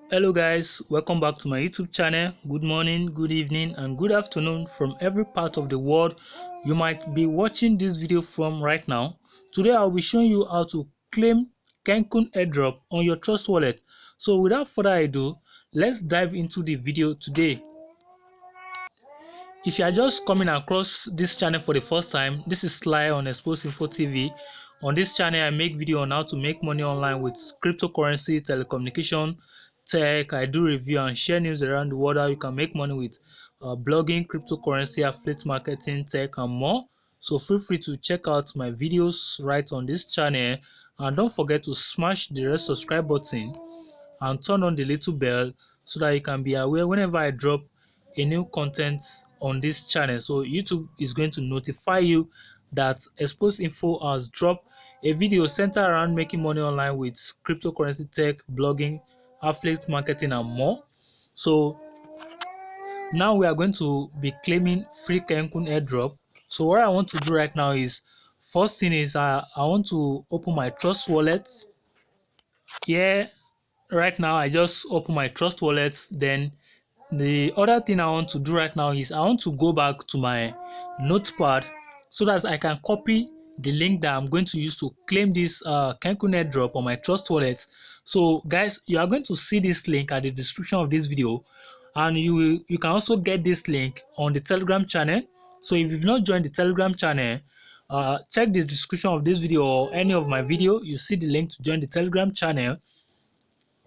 Hello guys, welcome back to my YouTube channel. Good morning, good evening and good afternoon from every part of the world you might be watching this video from right now. Today I'll be showing you how to claim Kenkun airdrop on your Trust wallet. So without further ado, let's dive into the video today. If you are just coming across this channel for the first time, this is Sly on Expose Info TV. On this channel, I make video on how to make money online with cryptocurrency, telecommunication, tech. I do review and share news around the world how you can make money with blogging, cryptocurrency, affiliate marketing, tech, and more. So feel free to check out my videos right on this channel, and don't forget to smash the red subscribe button and turn on the little bell so that you can be aware whenever I drop a new content on this channel. So YouTube is going to notify you that Expose Info has dropped a video centered around making money online with cryptocurrency, tech, blogging, affiliate marketing, and more. So now we are going to be claiming free Kenkun airdrop. So what I want to do right now is, first thing is I want to open my Trust wallet. Here right now I just open my Trust wallet. Then the other thing I want to do right now is I want to go back to my notepad so that I can copy the link that I'm going to use to claim this Kenkun airdrop on my Trust wallet. So guys, you are going to see this link at the description of this video, and you can also get this link on the Telegram channel. So if you've not joined the Telegram channel, check the description of this video or any of my video. You see the link to join the Telegram channel.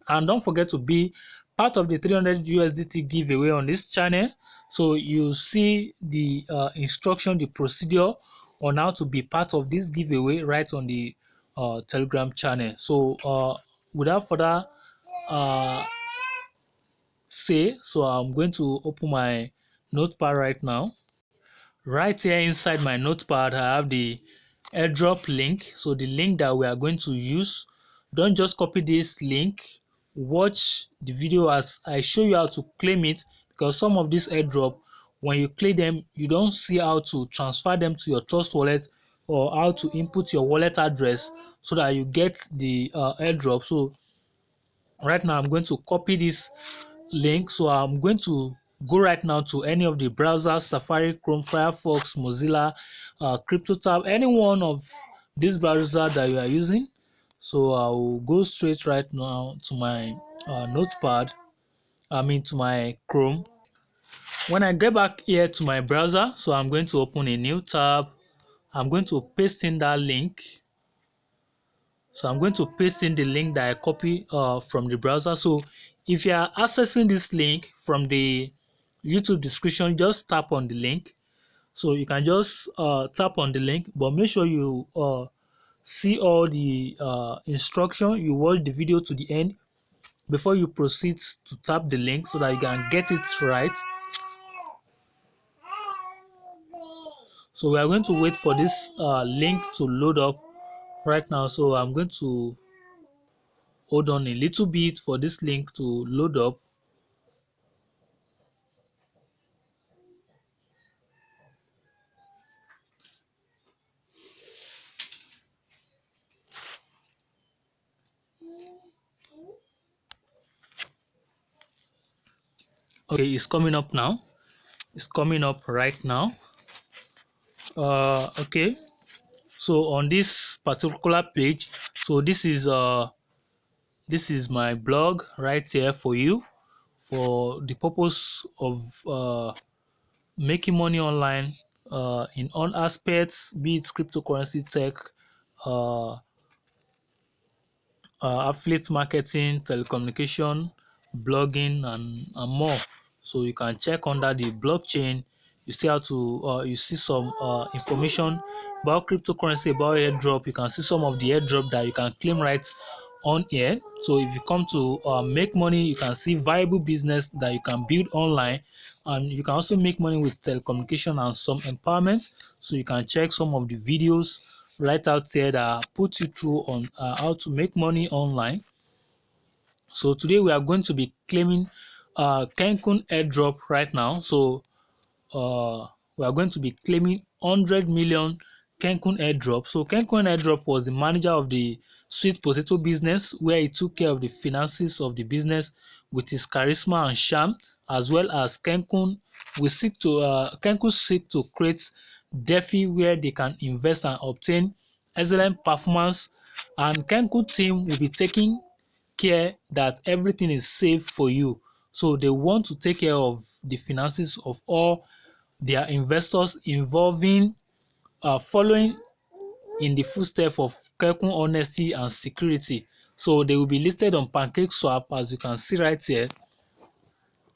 And don't forget to be part of the 300 USDT giveaway on this channel. So you see the instruction, the procedure on how to be part of this giveaway right on the Telegram channel. So without further so I'm going to open my notepad right now. Right here inside my notepad, I have the airdrop link. So the link that we are going to use, don't just copy this link. Watch the video as I show you how to claim it, because some of these airdrop, when you claim them, you don't see how to transfer them to your Trust wallet or how to input your wallet address so that you get the airdrop. So right now I'm going to copy this link. So I'm going to go right now to any of the browsers: Safari, Chrome, Firefox, Mozilla, CryptoTab, any one of these browsers that you are using. So I will go straight right now to my notepad, to my Chrome. When I get back here to my browser, so I'm going to open a new tab. I'm going to paste in that link. So I'm going to paste in the link that I copy from the browser. So if you are accessing this link from the YouTube description, just tap on the link. So you can just tap on the link, but make sure you see all the instruction. You watch the video to the end before you proceed to tap the link so that you can get it right. So we are going to wait for this link to load up right now. So I'm going to hold on a little bit for this link to load up. Okay, it's coming up now. It's coming up right now. Okay, so on this particular page, so this is my blog right here for you, for the purpose of making money online in all aspects, be it cryptocurrency, tech, uh, affiliate marketing, telecommunication, blogging, and more. So you can check under the blockchain. You see how to you see some information about cryptocurrency, about airdrop. You can see some of the airdrop that you can claim right on here. So if you come to make money, you can see viable business that you can build online, and you can also make money with telecommunication and some empowerment. So you can check some of the videos right out there that put you through on how to make money online. So today we are going to be claiming Kenkun airdrop right now. So we are going to be claiming 100 million Kenkun Airdrop. So Kenkun Airdrop was the manager of the sweet potato business, where he took care of the finances of the business with his charisma and charm, as well as Kenkun. Kenkun seek to create DeFi where they can invest and obtain excellent performance, and Kenkun team will be taking care that everything is safe for you. So they want to take care of the finances of all their investors involving following in the footsteps of Kenkun honesty and security. So they will be listed on PancakeSwap, as you can see right here.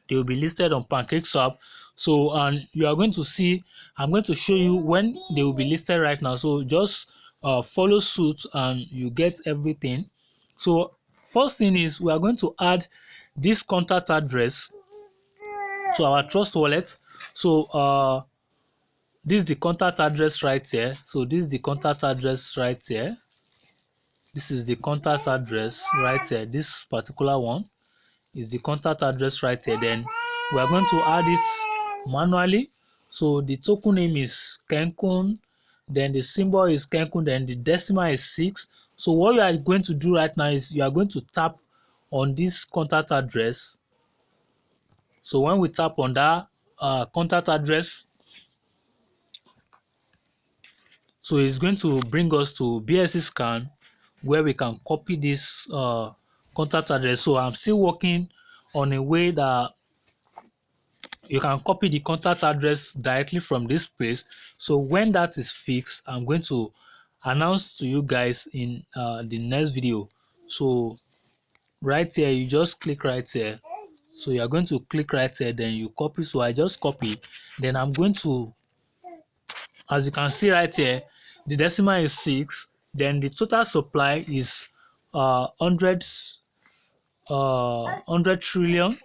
They will be listed on PancakeSwap. So and you are going to see, I'm going to show you when they will be listed right now. So just follow suit and you get everything. So first thing is we are going to add this contact address to our Trust Wallet. So this is the contact address right here. So this is the contact address right here. This is the contact address right here. This particular one is the contact address right here. Then we are going to add it manually. So the token name is Kenkun, then the symbol is Kenkun, then the decimal is 6. So what you are going to do right now is you are going to tap on this contact address. So when we tap on that contact address, so it's going to bring us to BSC scan, where we can copy this contact address. So I'm still working on a way that you can copy the contact address directly from this place. So when that is fixed, I'm going to announce to you guys in the next video. So right here, you just click right here. So you are going to click right here, then you copy. So I just copy, then I'm going to, as you can see right here, the decimal is 6, then the total supply is 100 trillion.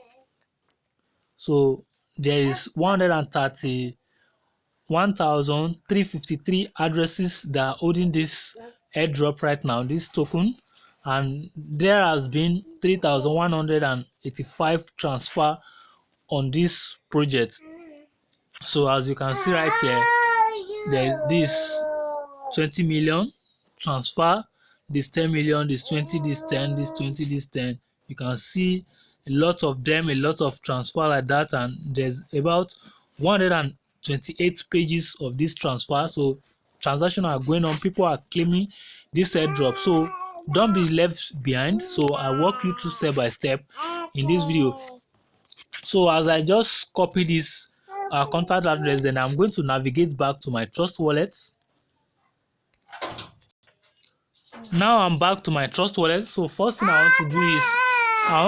So there is 131,353 addresses that are holding this airdrop right now, this token, and there has been 3,185 transfer on this project. So as you can see right here, there is this 20 million transfer, this 10 million, this 20, this 10, this 20, this 10. You can see a lot of them, a lot of transfer like that, and there's about 128 pages of this transfer. So transactions are going on, people are claiming this airdrop. So don't be left behind. So I walk you through step by step in this video. So as I just copy this contact address, then I'm going to navigate back to my Trust Wallet. Now I'm back to my Trust Wallet. So first thing I want to do is I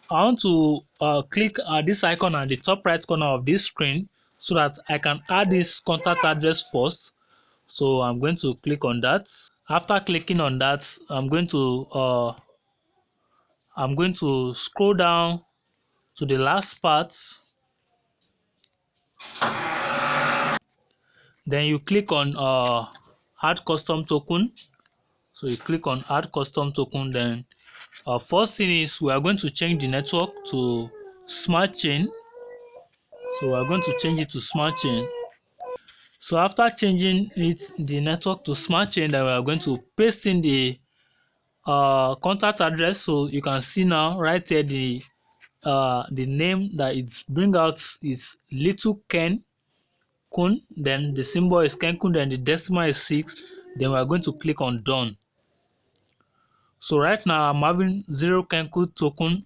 want to click this icon at the top right corner of this screen so that I can add this contact address first. So I'm going to click on that. After clicking on that, I'm going to scroll down to the last part. Then you click on add custom token. So you click on add custom token. Then first thing is we are going to change the network to smart chain. So we are going to change it to smart chain. So after changing the network to smart chain, then we are going to paste in the contact address. So you can see now right here the name that it's bring out is Little Ken Kun, then the symbol is Kenkun, then the decimal is 6. Then we are going to click on done. So right now I'm having 0 Kenkun token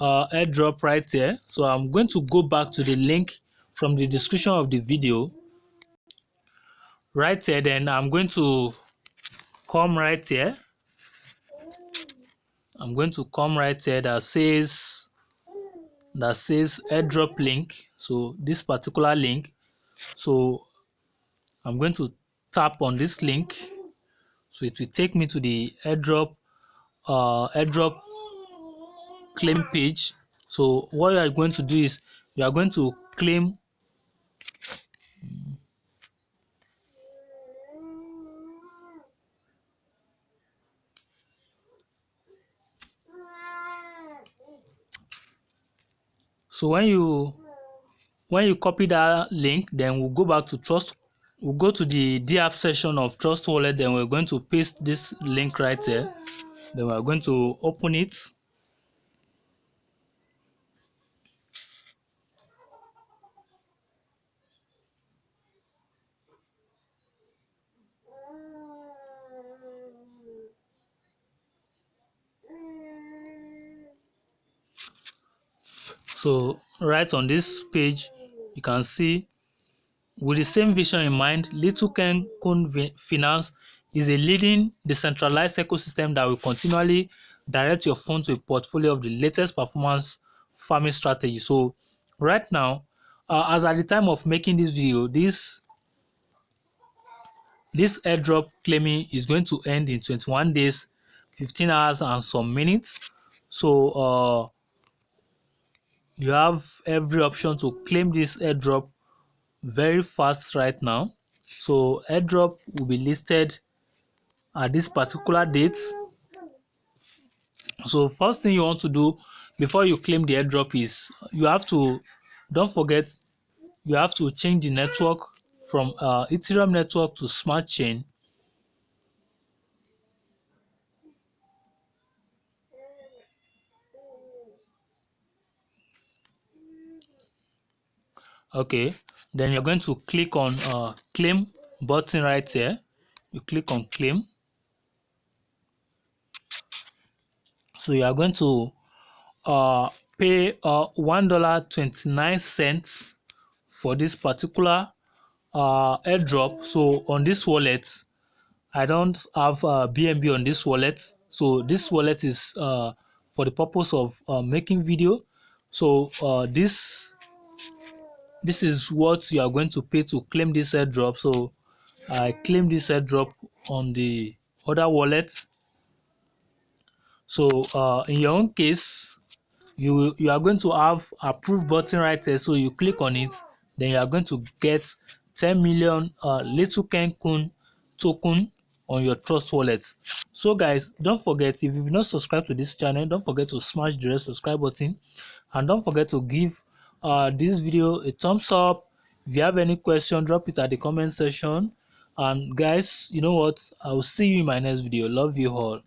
airdrop right here. So I'm going to go back to the link from the description of the video right here. Then I'm going to come right here. I'm going to come right here that says airdrop link. So this particular link. So I'm going to tap on this link. So it will take me to the airdrop claim page. So what you are going to do is you are going to claim so when you when you copy that link, then we'll go back to Trust. We'll go to the DApp section of Trust Wallet. Then we're going to paste this link right there. Then we're going to open it. So right on this page, you can see, with the same vision in mind, Little Ken Kun Finance is a leading decentralized ecosystem that will continually direct your funds to a portfolio of the latest performance farming strategy. So right now, as at the time of making this video, this airdrop claiming is going to end in 21 days, 15 hours and some minutes. So you have every option to claim this airdrop very fast right now. So airdrop will be listed at this particular date. So first thing you want to do before you claim the airdrop is you have to, don't forget, you have to change the network from Ethereum network to Smart Chain. Okay, then you're going to click on claim button right here. You click on claim. So you are going to pay $1.29 for this particular airdrop. So on this wallet, I don't have BNB on this wallet. So this wallet is for the purpose of making video. So this is what you are going to pay to claim this airdrop. So I claim this airdrop on the other wallet. So in your own case, you are going to have approve button right there. So you click on it, then you are going to get 10 million Little Ken Kun token on your Trust wallet. So guys, don't forget, if you've not subscribed to this channel, don't forget to smash the red subscribe button, and don't forget to give this video a thumbs up. If you have any question, drop it at the comment section. And guys, you know what, I will see you in my next video. Love you all.